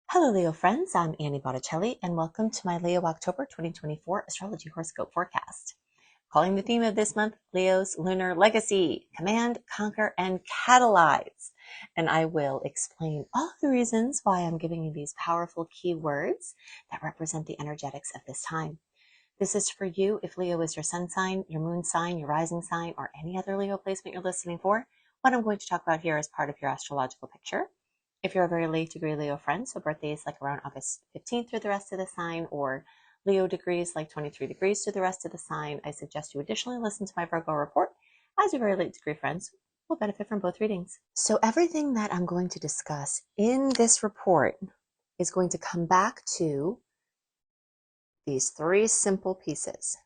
Hello, Leo friends. I'm Annie Botticelli, and welcome to my Leo October 2024 Astrology Horoscope Forecast. Calling the theme of this month, Leo's Lunar Legacy, Command, Conquer, and Catalyze. And I will explain all of the reasons why I'm giving you these powerful keywords that represent the energetics of this time. This is for you if Leo is your sun sign, your moon sign, your rising sign, or any other Leo placement you're listening for. What I'm going to talk about here is part of your astrological picture. If you're a very late degree Leo friend, so birthdays like around August 15th through the rest of the sign, or Leo degrees like 23 degrees through the rest of the sign, I suggest you additionally listen to my Virgo report, as your very late degree friends will benefit from both readings. So everything that I'm going to discuss in this report is going to come back to these three simple pieces.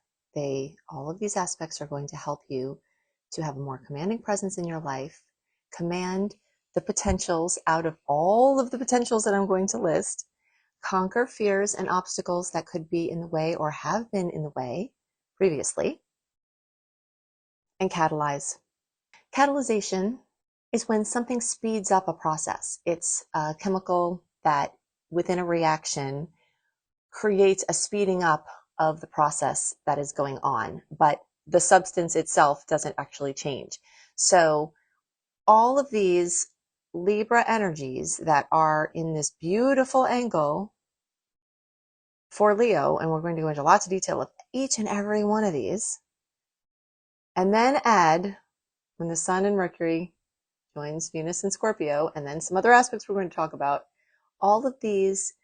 All of these aspects are going to help you to have a more commanding presence in your life, command the potentials out of all of the potentials that I'm going to list, conquer fears and obstacles that could be in the way or have been in the way previously, and catalyze. Catalyzation is when something speeds up a process. It's a chemical that within a reaction creates a speeding up of the process that is going on, but the substance itself doesn't actually change. So all of these Libra energies that are in this beautiful angle for Leo, and we're going to go into lots of detail of each and every one of these, and then add when the Sun and Mercury joins Venus and Scorpio, and then some other aspects we're going to talk about, all of these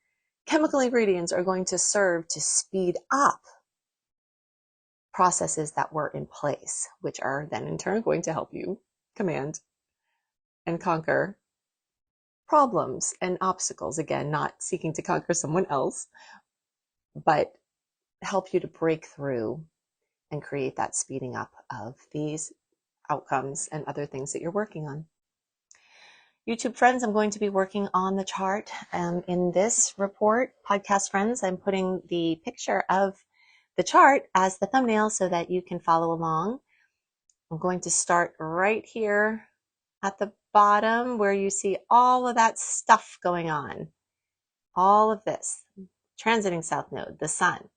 chemical ingredients are going to serve to speed up processes that were in place, which are then in turn going to help you command and conquer problems and obstacles. Again, not seeking to conquer someone else, but help you to break through and create that speeding up of these outcomes and other things that you're working on. YouTube friends, I'm going to be working on the chart. In this report, podcast friends, I'm putting the picture of the chart as the thumbnail so that you can follow along. I'm going to start right here at the bottom where you see all of that stuff going on. All of this. Transiting South Node, the Sun,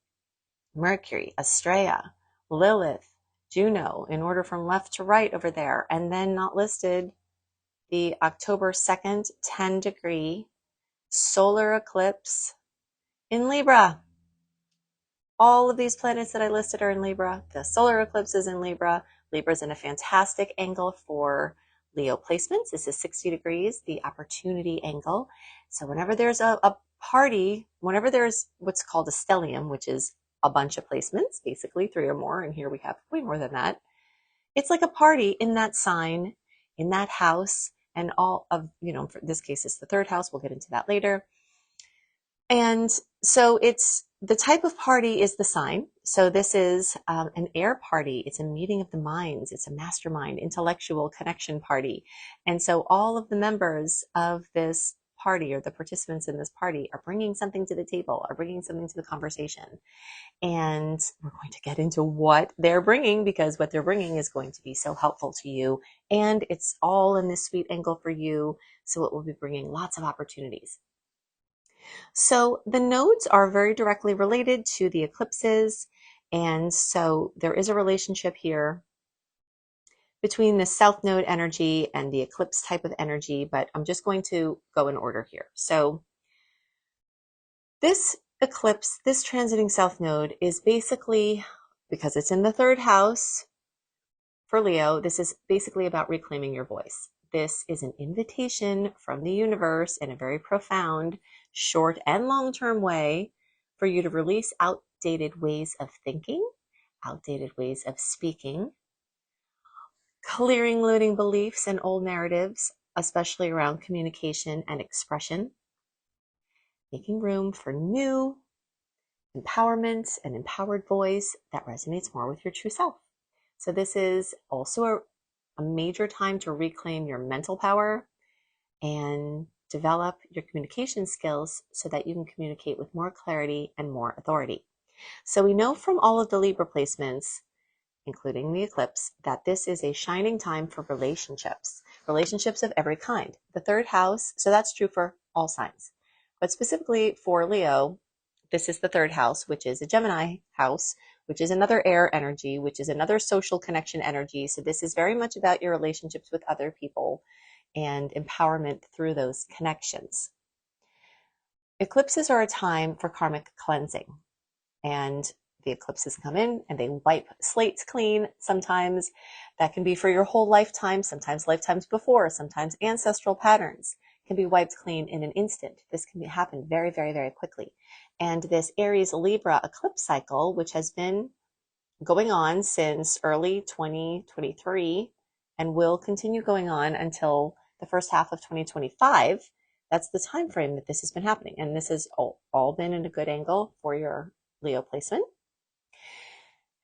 Mercury, Astrea, Lilith, Juno, in order from left to right over there. And then not listed, the October 2nd, 10 degree solar eclipse in Libra. All of these planets that I listed are in Libra. The solar eclipse is in Libra. Libra's in a fantastic angle for Leo placements. This is 60 degrees, the opportunity angle. So whenever there's a party, whenever there's what's called a stellium, which is a bunch of placements, basically 3 or more, and here we have way more than that. It's like a party in that sign, in that house, and all of, for this case, it's the third house. We'll get into that later. And so it's the type of party is the sign. So this is an air party. It's a meeting of the minds. It's a mastermind, intellectual connection party. And so all of the members of this party, or the participants in this party, are bringing something to the table, are bringing something to the conversation. And we're going to get into what they're bringing, because what they're bringing is going to be so helpful to you. And it's all in this sweet angle for you. So it will be bringing lots of opportunities. So the nodes are very directly related to the eclipses. And so there is a relationship here between the South Node energy and the eclipse type of energy, but I'm just going to go in order here. So this eclipse, this transiting South Node, is basically, because it's in the third house for Leo, this is basically about reclaiming your voice. This is an invitation from the universe in a very profound, short and long-term way for you to release outdated ways of thinking, outdated ways of speaking, clearing limiting beliefs and old narratives, especially around communication and expression, making room for new empowerment and empowered voice that resonates more with your true self. So this is also a major time to reclaim your mental power and develop your communication skills so that you can communicate with more clarity and more authority. So we know from all of the Libra placements, including the eclipse, that this is a shining time for relationships of every kind. The third house, so that's true for all signs. But specifically for Leo, this is the third house, which is a Gemini house, which is another air energy, which is another social connection energy. So this is very much about your relationships with other people and empowerment through those connections. Eclipses are a time for karmic cleansing, and the eclipses come in and they wipe slates clean. Sometimes that can be for your whole lifetime, sometimes lifetimes before, sometimes ancestral patterns can be wiped clean in an instant. This can happen very, very, very quickly. And this Aries Libra eclipse cycle, which has been going on since early 2023 and will continue going on until the first half of 2025, that's the time frame that this has been happening. And this has all been in a good angle for your Leo placement.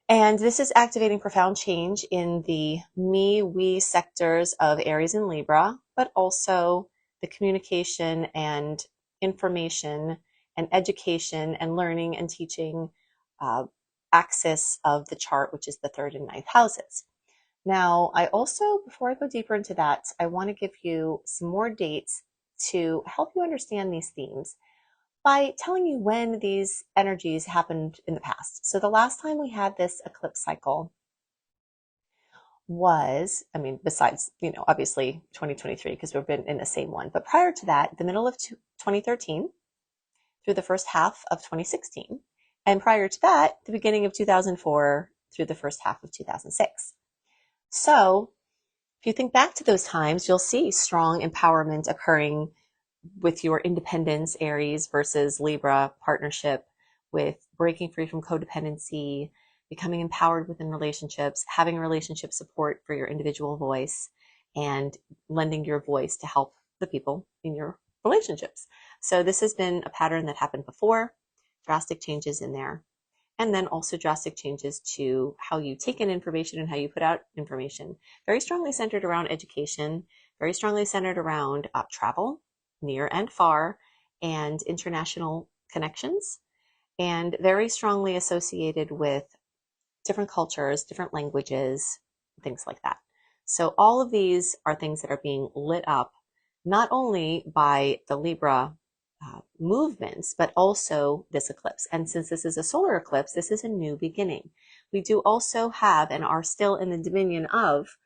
And this is activating profound change in the me, we sectors of Aries and Libra, but also the communication and information and education and learning and teaching axis of the chart, which is the third and ninth houses. Now, I also, before I go deeper into that, I want to give you some more dates to help you understand these themes by telling you when these energies happened in the past. So the last time we had this eclipse cycle was, besides, obviously 2023, because we've been in the same one, but prior to that, the middle of 2013 through the first half of 2016, and prior to that, the beginning of 2004 through the first half of 2006. So if you think back to those times, you'll see strong empowerment occurring with your independence, Aries versus Libra partnership, with breaking free from codependency, becoming empowered within relationships, having relationship support for your individual voice, and lending your voice to help the people in your relationships. So this has been a pattern that happened before, drastic changes in there. And then also drastic changes to how you take in information and how you put out information. Very strongly centered around education, very strongly centered around travel, near and far, and international connections, and very strongly associated with different cultures, different languages, things like that. So all of these are things that are being lit up, not only by the Libra movements, but also this eclipse. And since this is a solar eclipse, this is a new beginning. We do also have and are still in the dominion of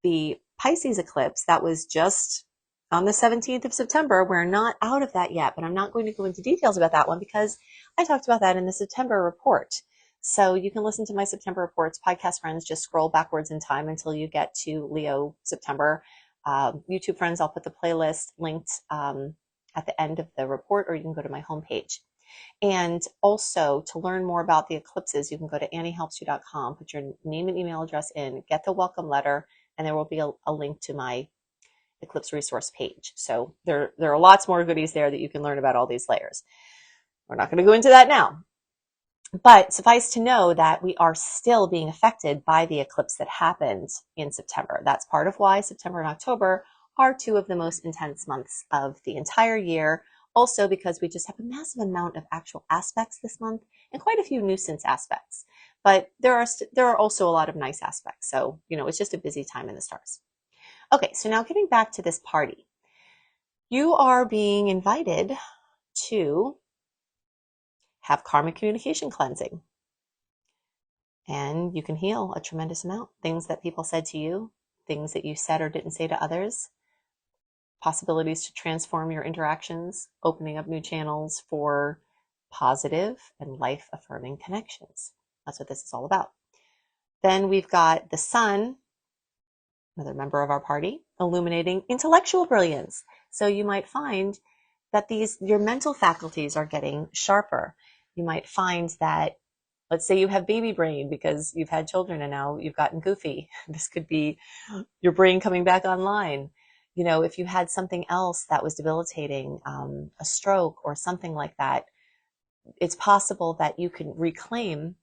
the Pisces eclipse that was just on the 17th of September. We're not out of that yet, but I'm not going to go into details about that one because I talked about that in the September report. So you can listen to my September reports. Podcast friends, just scroll backwards in time until you get to Leo September. YouTube friends, I'll put the playlist linked at the end of the report, or you can go to my homepage. And also, to learn more about the eclipses, you can go to anniehelpsyou.com, put your name and email address in, get the welcome letter, and there will be a link to my eclipse resource page. So there are lots more goodies there that you can learn about all these layers. We're not going to go into that now. But suffice to know that we are still being affected by the eclipse that happened in September. That's part of why September and October are two of the most intense months of the entire year. Also because we just have a massive amount of actual aspects this month and quite a few nuisance aspects. But there are also a lot of nice aspects. So, it's just a busy time in the stars. Okay, so now getting back to this party. You are being invited to have karmic communication cleansing. And you can heal a tremendous amount. Things that people said to you, things that you said or didn't say to others, possibilities to transform your interactions, opening up new channels for positive and life-affirming connections. That's what this is all about. Then we've got the sun, another member of our party, illuminating intellectual brilliance. So you might find that your mental faculties are getting sharper. You might find that, let's say you have baby brain because you've had children and now you've gotten goofy. This could be your brain coming back online. If you had something else that was debilitating, a stroke or something like that, it's possible that you can reclaim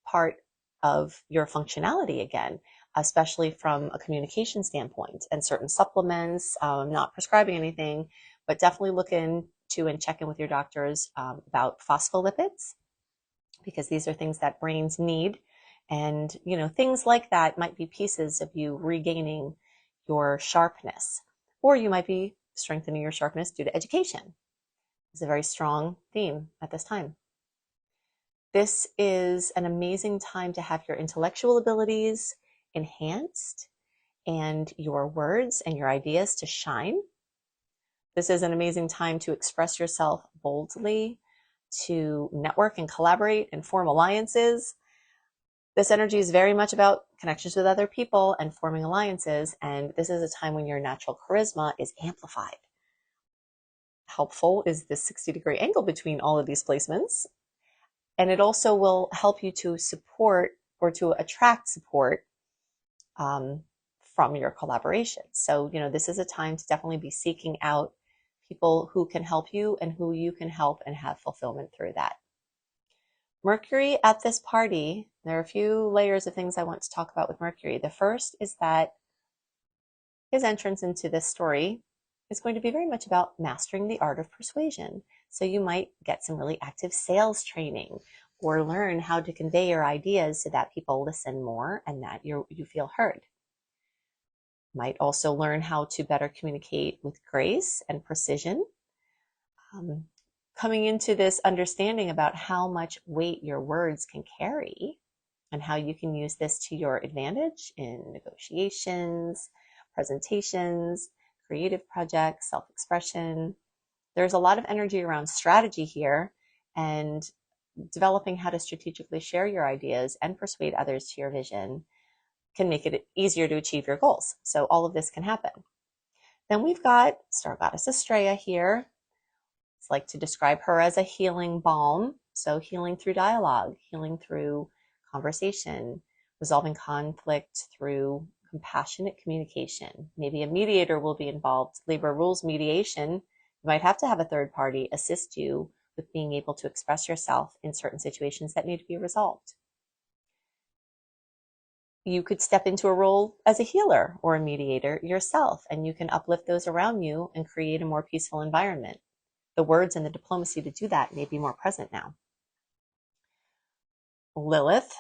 part of your functionality again, especially from a communication standpoint. And certain supplements, not prescribing anything, but definitely look into and check in with your doctors about phospholipids, because these are things that brains need. And, things like that might be pieces of you regaining your sharpness, or you might be strengthening your sharpness due to education. is a very strong theme at this time. This is an amazing time to have your intellectual abilities enhanced and your words and your ideas to shine. This is an amazing time to express yourself boldly, to network and collaborate and form alliances. This energy is very much about connections with other people and forming alliances, and this is a time when your natural charisma is amplified. Helpful is this 60-degree angle between all of these placements, and it also will help you to support or to attract support from your collaboration. So, this is a time to definitely be seeking out people who can help you and who you can help and have fulfillment through that. Mercury at this party, there are a few layers of things I want to talk about with Mercury. The first is that his entrance into this story is going to be very much about mastering the art of persuasion. So you might get some really active sales training or learn how to convey your ideas so that people listen more and that you feel heard. Might also learn how to better communicate with grace and precision. Coming into this understanding about how much weight your words can carry and how you can use this to your advantage in negotiations, presentations, creative projects, self-expression. There's a lot of energy around strategy here and developing how to strategically share your ideas and persuade others to your vision can make it easier to achieve your goals. So all of this can happen. Then we've got Star Goddess Estrella here. It's like to describe her as a healing balm. So healing through dialogue, healing through conversation, resolving conflict through compassionate communication. Maybe a mediator will be involved. Libra rules mediation. You might have to have a third party assist you with being able to express yourself in certain situations that need to be resolved. You could step into a role as a healer or a mediator yourself, and you can uplift those around you and create a more peaceful environment. The words and the diplomacy to do that may be more present now. Lilith,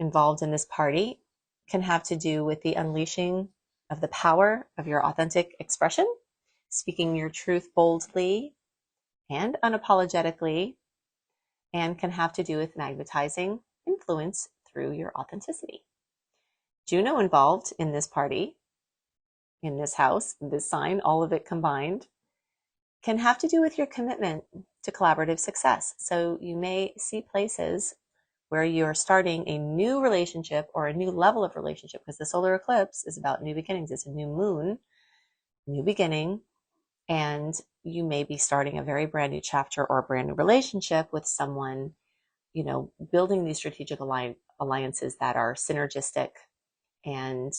involved in this party, can have to do with the unleashing of the power of your authentic expression, speaking your truth boldly and unapologetically, and can have to do with magnetizing influence through your authenticity. Juno involved in this party, in this house, this sign, all of it combined, can have to do with your commitment to collaborative success. So you may see places where you're starting a new relationship or a new level of relationship, because the solar eclipse is about new beginnings. It's a new moon, new beginning, and you may be starting a very brand new chapter or a brand new relationship with someone, building these strategic alliances that are synergistic and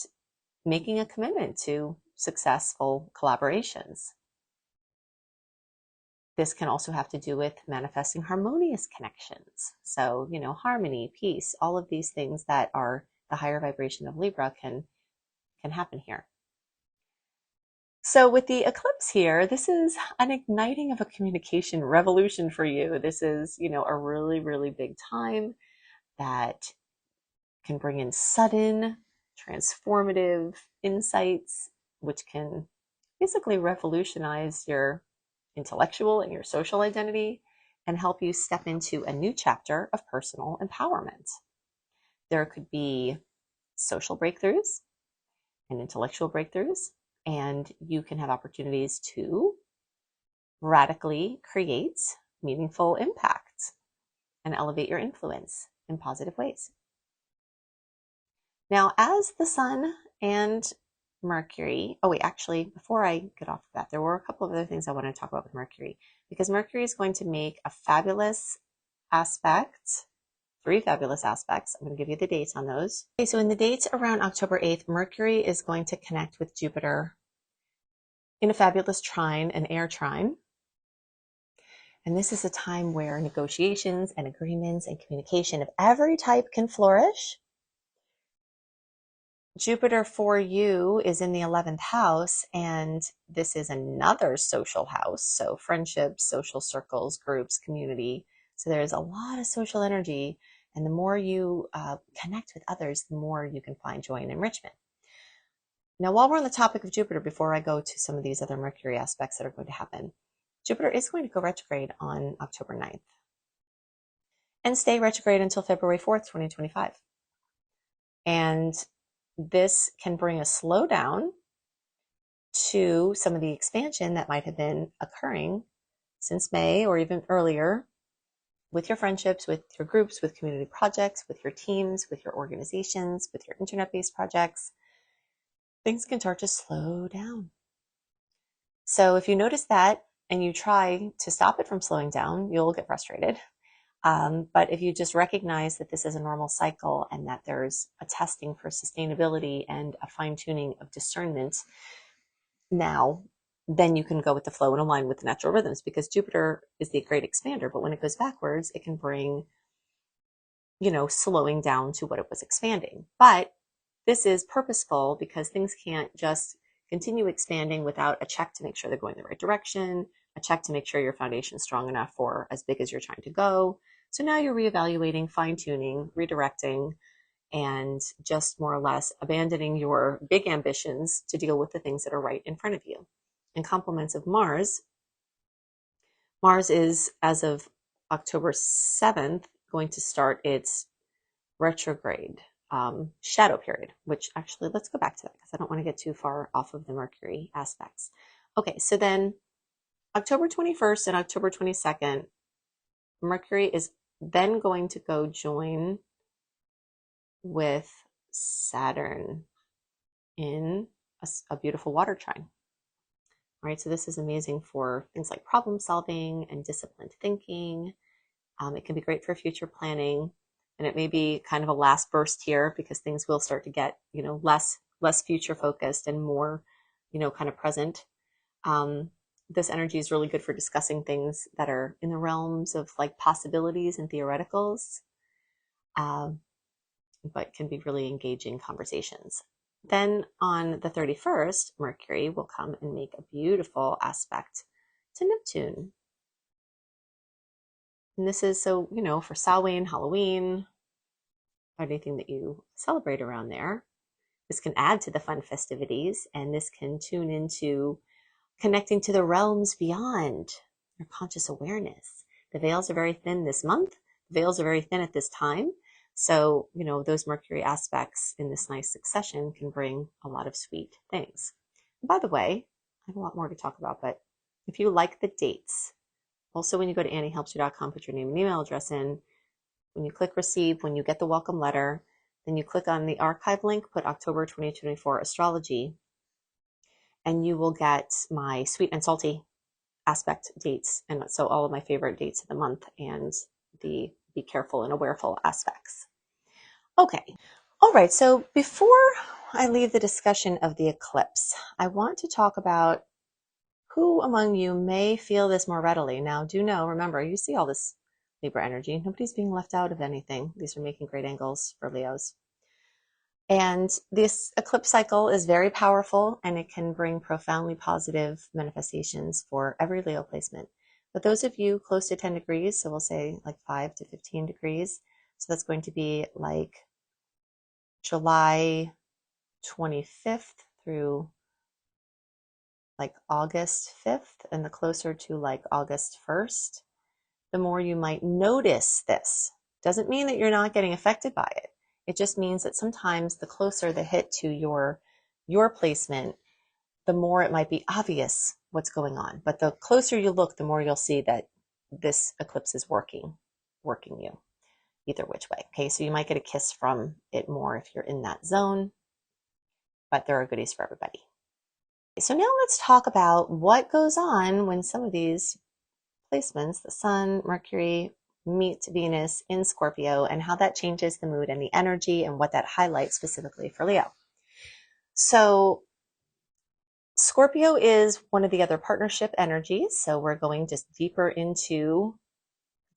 making a commitment to successful collaborations. This can also have to do with manifesting harmonious connections. So, harmony, peace, all of these things that are the higher vibration of Libra can happen here. So with the eclipse here, this is an igniting of a communication revolution for you. This is, a really, really big time that can bring in sudden, transformative insights, which can basically revolutionize your intellectual and your social identity and help you step into a new chapter of personal empowerment. There could be social breakthroughs and intellectual breakthroughs, and you can have opportunities to radically create meaningful impact and elevate your influence in positive ways. Now, as the sun and Mercury, actually, before I get off of that, there were a couple of other things I want to talk about with Mercury, because Mercury is going to make a fabulous aspect, 3 fabulous aspects. I'm going to give you the dates on those. Okay, so in the dates around October 8th, Mercury is going to connect with Jupiter in a fabulous trine, an air trine. And this is a time where negotiations and agreements and communication of every type can flourish. Jupiter for you is in the 11th house, and this is another social house. So friendships, social circles, groups, community. So there's a lot of social energy. And the more you connect with others, the more you can find joy and enrichment. Now, while we're on the topic of Jupiter, before I go to some of these other Mercury aspects that are going to happen, Jupiter is going to go retrograde on October 9th and stay retrograde until February 4th, 2025. And this can bring a slowdown to some of the expansion that might have been occurring since May or even earlier with your friendships, with your groups, with community projects, with your teams, with your organizations, with your internet-based projects. Things can start to slow down. So if you notice that and you try to stop it from slowing down, you'll get frustrated. But if you just recognize that this is a normal cycle and that there's a testing for sustainability and a fine-tuning of discernment now, then you can go with the flow and align with the natural rhythms, because Jupiter is the great expander, but when it goes backwards, it can bring, slowing down to what it was expanding. But this is purposeful because things can't just continue expanding without a check to make sure they're going the right direction, a check to make sure your foundation is strong enough for as big as you're trying to go. So now you're reevaluating, fine-tuning, redirecting, and just more or less abandoning your big ambitions to deal with the things that are right in front of you. In compliments of Mars, Mars is, as of October 7th, going to start its retrograde shadow period, which actually, let's go back to that because I don't want to get too far off of the Mercury aspects. Okay, so then October 21st and October 22nd, Mercury is then going to go join with Saturn in a beautiful water trine. All right, so this is amazing for things like problem solving and disciplined thinking. It can be great for future planning, and it may be kind of a last burst here because things will start to get, less future focused and more, kind of present. This energy is really good for discussing things that are in the realms of like possibilities and theoreticals, but can be really engaging conversations. Then on the 31st, Mercury will come and make a beautiful aspect to Neptune. And this is so, for Samhain, Halloween, or anything that you celebrate around there. This can add to the fun festivities, and this can tune into connecting to the realms beyond your conscious awareness. The veils are very thin this month. The veils are very thin at this time. So, those Mercury aspects in this nice succession can bring a lot of sweet things. And by the way, I have a lot more to talk about, but if you like the dates, also when you go to anniehelpsyou.com, put your name and email address in. When you click receive, when you get the welcome letter, then you click on the archive link, put October 2024 astrology, and you will get my sweet and salty aspect dates. And so all of my favorite dates of the month and the be careful and awareful aspects. Okay. All right. So before I leave the discussion of the eclipse, I want to talk about who among you may feel this more readily. Now, do know, remember, you see all this Libra energy. Nobody's being left out of anything. These are making great angles for Leos. And this eclipse cycle is very powerful, and it can bring profoundly positive manifestations for every Leo placement. But those of you close to 10 degrees, so we'll say like 5 to 15 degrees, so that's going to be like July 25th through like August 5th, and the closer to like August 1st, the more you might notice this. Doesn't mean that you're not getting affected by it. It just means that sometimes the closer the hit to your placement, the more it might be obvious what's going on. But the closer you look, the more you'll see that this eclipse is working you either which way. Okay, so you might get a kiss from it more if you're in that zone, but there are goodies for everybody. So now let's talk about what goes on when some of these placements, the Sun, Mercury, meet Venus in Scorpio, and how that changes the mood and the energy and what that highlights specifically for Leo. So Scorpio is one of the other partnership energies. So we're going just deeper into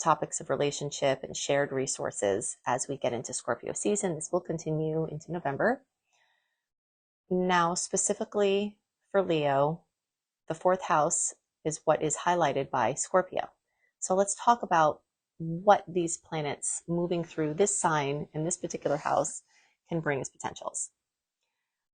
topics of relationship and shared resources as we get into Scorpio season. This will continue into November. Now, specifically for Leo, the fourth house is what is highlighted by Scorpio. So let's talk about what these planets moving through this sign in this particular house can bring as potentials.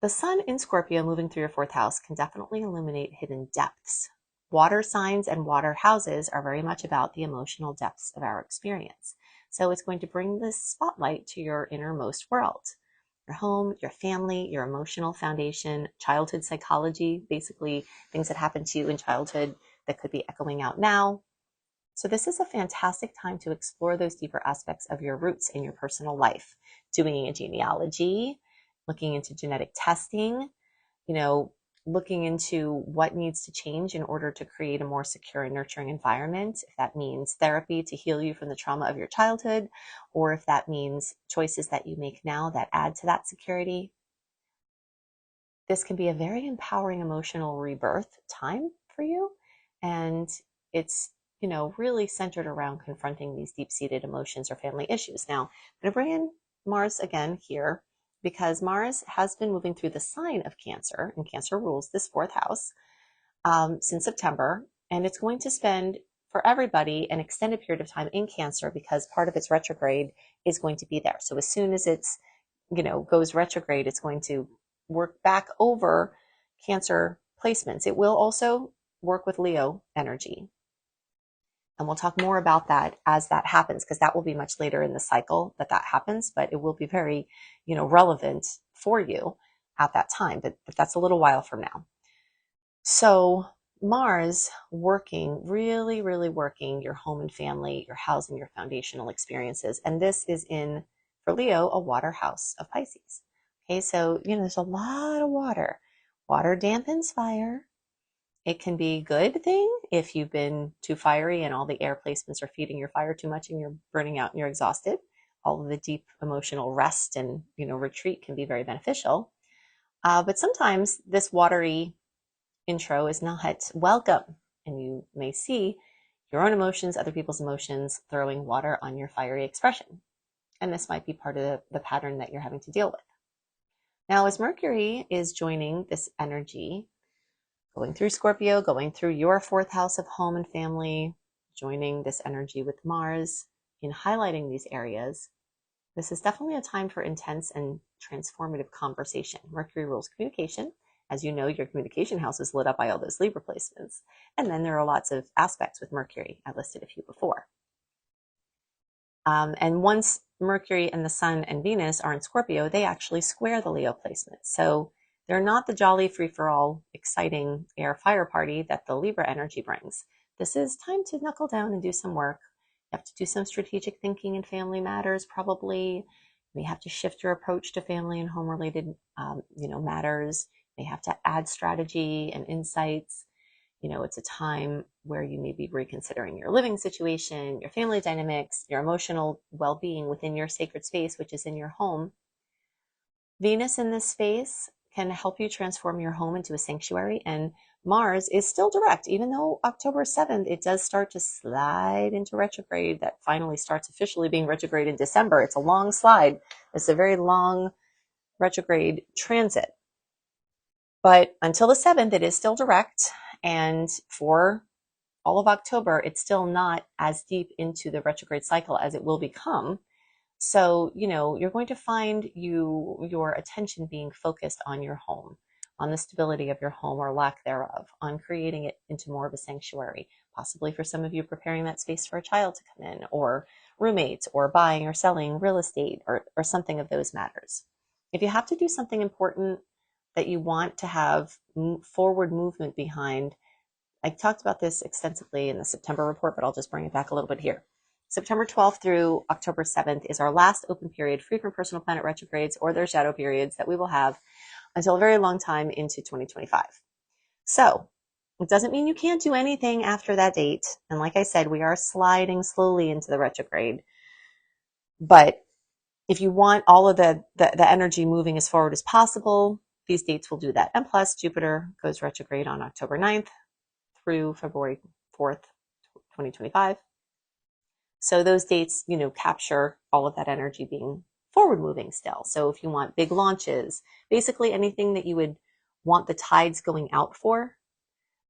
The Sun in Scorpio moving through your fourth house can definitely illuminate hidden depths water signs and water houses are very much about the emotional depths of our experience. So it's going to bring this spotlight to your innermost world, your home, your family, your emotional foundation, childhood psychology, basically things that happened to you in childhood that could be echoing out now. So this is a fantastic time to explore those deeper aspects of your roots in your personal life, doing a genealogy, looking into genetic testing, looking into what needs to change in order to create a more secure and nurturing environment. If that means therapy to heal you from the trauma of your childhood, or if that means choices that you make now that add to that security. This can be a very empowering emotional rebirth time for you. And it's, really centered around confronting these deep-seated emotions or family issues. Now, I'm going to bring in Mars again here, because Mars has been moving through the sign of Cancer, and Cancer rules this fourth house since September, and it's going to spend for everybody an extended period of time in Cancer because part of its retrograde is going to be there. So as soon as it's, goes retrograde, it's going to work back over Cancer placements. It will also work with Leo energy. And we'll talk more about that as that happens, because that will be much later in the cycle that happens, but it will be very, relevant for you at that time. But that's a little while from now. So Mars working, really, really working your home and family, your housing, your foundational experiences. And this is in, for Leo, a water house of Pisces. Okay, so, there's a lot of water. Water dampens fire. It can be a good thing if you've been too fiery and all the air placements are feeding your fire too much and you're burning out and you're exhausted. All of the deep emotional rest and, retreat can be very beneficial. But sometimes this watery intro is not welcome, and you may see your own emotions, other people's emotions, throwing water on your fiery expression. And this might be part of the pattern that you're having to deal with. Now, as Mercury is joining this energy, going through Scorpio, going through your fourth house of home and family, joining this energy with Mars in highlighting these areas, this is definitely a time for intense and transformative conversation. Mercury rules communication. As you know, your communication house is lit up by all those Libra placements. And then there are lots of aspects with Mercury. I listed a few before. And once Mercury and the Sun and Venus are in Scorpio, they actually square the Leo placement. So they're not the jolly, free-for-all, exciting air fire party that the Libra energy brings. This is time to knuckle down and do some work. You have to do some strategic thinking in family matters, probably. You may have to shift your approach to family and home-related, matters. You may have to add strategy and insights. It's a time where you may be reconsidering your living situation, your family dynamics, your emotional well-being within your sacred space, which is in your home. Venus in this space can help you transform your home into a sanctuary, and Mars is still direct. Even though October 7th, it does start to slide into retrograde. That finally starts officially being retrograde in December. It's a long slide. It's a very long retrograde transit. But until the 7th, it is still direct. And for all of October, it's still not as deep into the retrograde cycle as it will become. So, you're going to find your attention being focused on your home, on the stability of your home or lack thereof, on creating it into more of a sanctuary, possibly for some of you preparing that space for a child to come in, or roommates, or buying or selling real estate, or something of those matters. If you have to do something important that you want to have forward movement behind, I talked about this extensively in the September report, but I'll just bring it back a little bit here. September 12th through October 7th is our last open period, free from personal planet retrogrades or their shadow periods that we will have until a very long time into 2025. So it doesn't mean you can't do anything after that date. And like I said, we are sliding slowly into the retrograde. But if you want all of the energy moving as forward as possible, these dates will do that. And plus, Jupiter goes retrograde on October 9th through February 4th, 2025. So those dates, capture all of that energy being forward moving still. So if you want big launches, basically anything that you would want the tides going out for,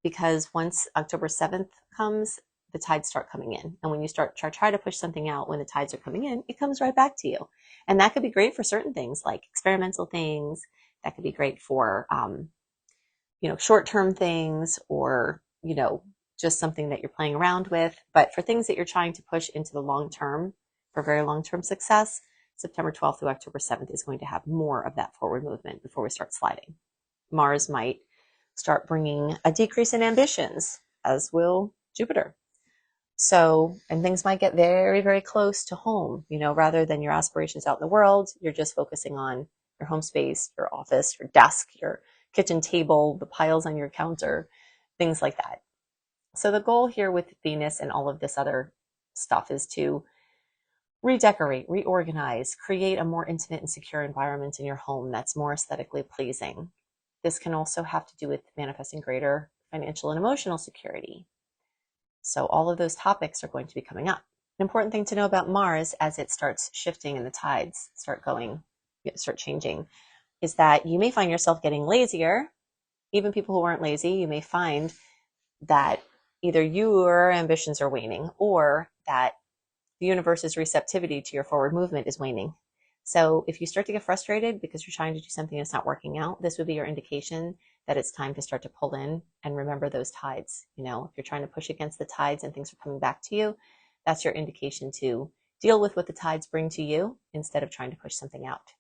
because once October 7th comes, the tides start coming in. And when you try to push something out when the tides are coming in, it comes right back to you. And that could be great for certain things like experimental things. That could be great for, short-term things, or, just something that you're playing around with. But for things that you're trying to push into the long term, for very long-term success, September 12th through October 7th is going to have more of that forward movement before we start sliding. Mars might start bringing a decrease in ambitions, as will Jupiter. So, and things might get very, very close to home, rather than your aspirations out in the world, you're just focusing on your home space, your office, your desk, your kitchen table, the piles on your counter, things like that. So the goal here with Venus and all of this other stuff is to redecorate, reorganize, create a more intimate and secure environment in your home that's more aesthetically pleasing. This can also have to do with manifesting greater financial and emotional security. So all of those topics are going to be coming up. An important thing to know about Mars as it starts shifting and the tides start changing, is that you may find yourself getting lazier. Even people who aren't lazy, you may find that either your ambitions are waning or that the universe's receptivity to your forward movement is waning. So if you start to get frustrated because you're trying to do something that's not working out, this would be your indication that it's time to start to pull in and remember those tides. If you're trying to push against the tides and things are coming back to you, that's your indication to deal with what the tides bring to you instead of trying to push something out.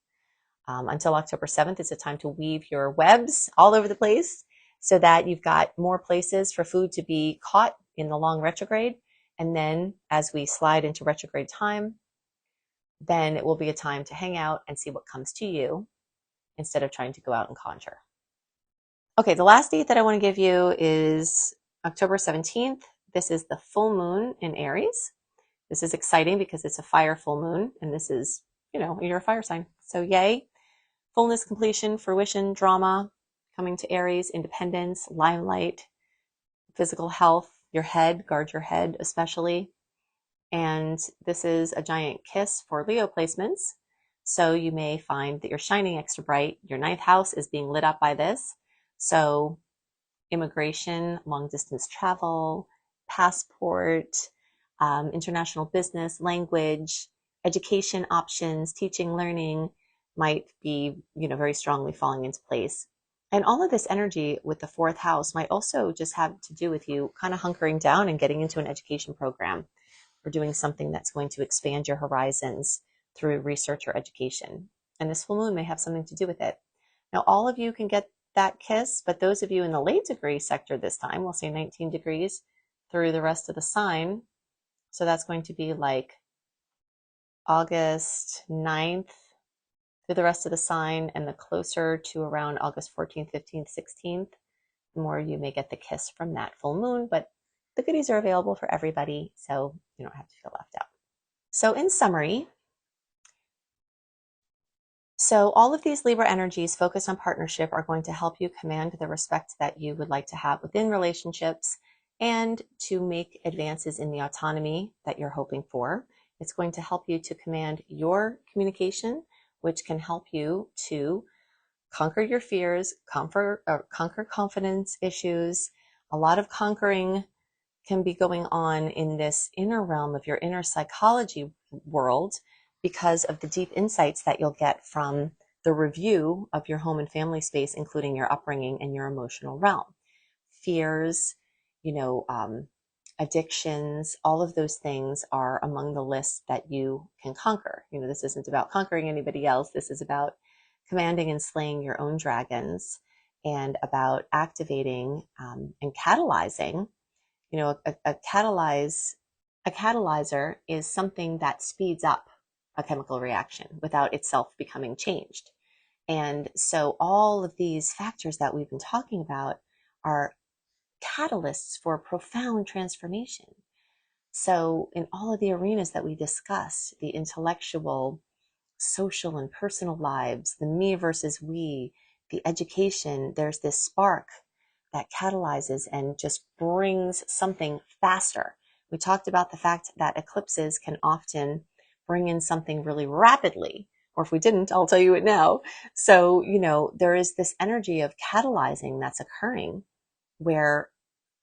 Until October 7th, it's a time to weave your webs all over the place so that you've got more places for food to be caught in the long retrograde. And then as we slide into retrograde time, then it will be a time to hang out and see what comes to you instead of trying to go out and conjure. Okay, the last date that I want to give you is October 17th. This is the full moon in Aries. This is exciting because it's a fire full moon, and this is, you're a fire sign. So yay. Fullness, completion, fruition, drama, coming to Aries, independence, limelight, physical health, your head, guard your head especially. And this is a giant kiss for Leo placements. So you may find that you're shining extra bright. Your ninth house is being lit up by this. So immigration, long distance travel, passport, international business, language, education options, teaching, learning might be, very strongly falling into place. And all of this energy with the fourth house might also just have to do with you kind of hunkering down and getting into an education program or doing something that's going to expand your horizons through research or education. And this full moon may have something to do with it. Now, all of you can get that kiss, but those of you in the late degree sector this time, we'll say 19 degrees through the rest of the sign. So that's going to be like August 9th through the rest of the sign, and the closer to around August 14th, 15th, 16th, the more you may get the kiss from that full moon. But the goodies are available for everybody, so you don't have to feel left out. So in summary, all of these Libra energies focused on partnership are going to help you command the respect that you would like to have within relationships and to make advances in the autonomy that you're hoping for. It's going to help you to command your communication, which can help you to conquer your fears, conquer confidence issues. A lot of conquering can be going on in this inner realm of your inner psychology world because of the deep insights that you'll get from the review of your home and family space, including your upbringing and your emotional realm. Fears, addictions, all of those things are among the lists that you can conquer. This isn't about conquering anybody else. This is about commanding and slaying your own dragons and about activating and catalyzing. A catalyzer is something that speeds up a chemical reaction without itself becoming changed. And so all of these factors that we've been talking about are catalysts for profound transformation. So in all of the arenas that we discussed, the intellectual, social, and personal lives, the me versus we, the education, there's this spark that catalyzes and just brings something faster. We talked about the fact that eclipses can often bring in something really rapidly, or if we didn't, I'll tell you it now. So, there is this energy of catalyzing that's occurring where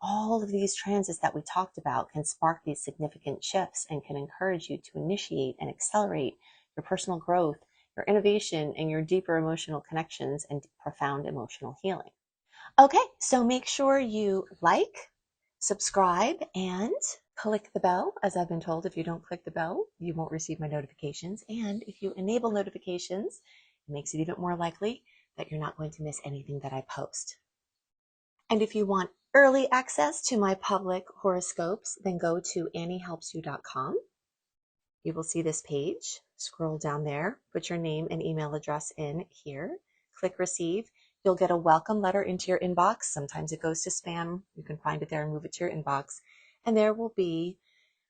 all of these transits that we talked about can spark these significant shifts and can encourage you to initiate and accelerate your personal growth, your innovation, and your deeper emotional connections and profound emotional healing. Okay, so make sure you like, subscribe and click the bell. As I've been told, if you don't click the bell, you won't receive my notifications. And if you enable notifications, it makes it even more likely that you're not going to miss anything that I post. And if you want early access to my public horoscopes, then go to anniehelpsyou.com. You will see this page. Scroll down there, put your name and email address in here, click receive. You'll get a welcome letter into your inbox. Sometimes it goes to spam. You can find it there and move it to your inbox. And there will be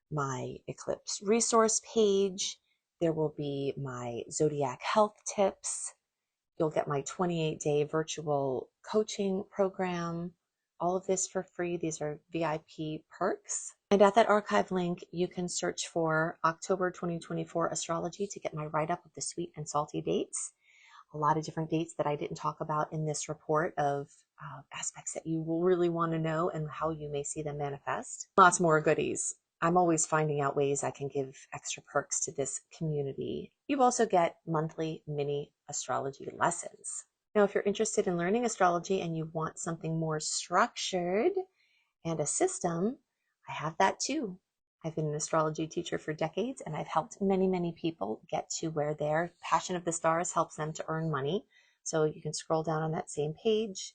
my eclipse resource page. There will be my zodiac health tips. You'll get my 28-day virtual coaching program. All of this for free. These are VIP perks. And at that archive link, you can search for October 2024 astrology to get my write-up of the sweet and salty dates. A lot of different dates that I didn't talk about in this report of aspects that you will really want to know and how you may see them manifest. Lots more goodies. I'm always finding out ways I can give extra perks to this community. You also get monthly mini astrology lessons. Now, if you're interested in learning astrology and you want something more structured and a system, I have that too. I've been an astrology teacher for decades, and I've helped many, many people get to where their passion of the stars helps them to earn money. So you can scroll down on that same page,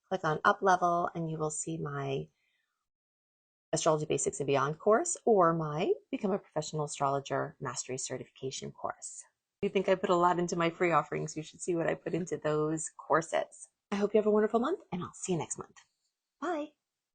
click on Up Level, and you will see my Astrology Basics and Beyond course or my Become a Professional Astrologer Mastery Certification course. If you think I put a lot into my free offerings, you should see what I put into those courses. I hope you have a wonderful month, and I'll see you next month. Bye.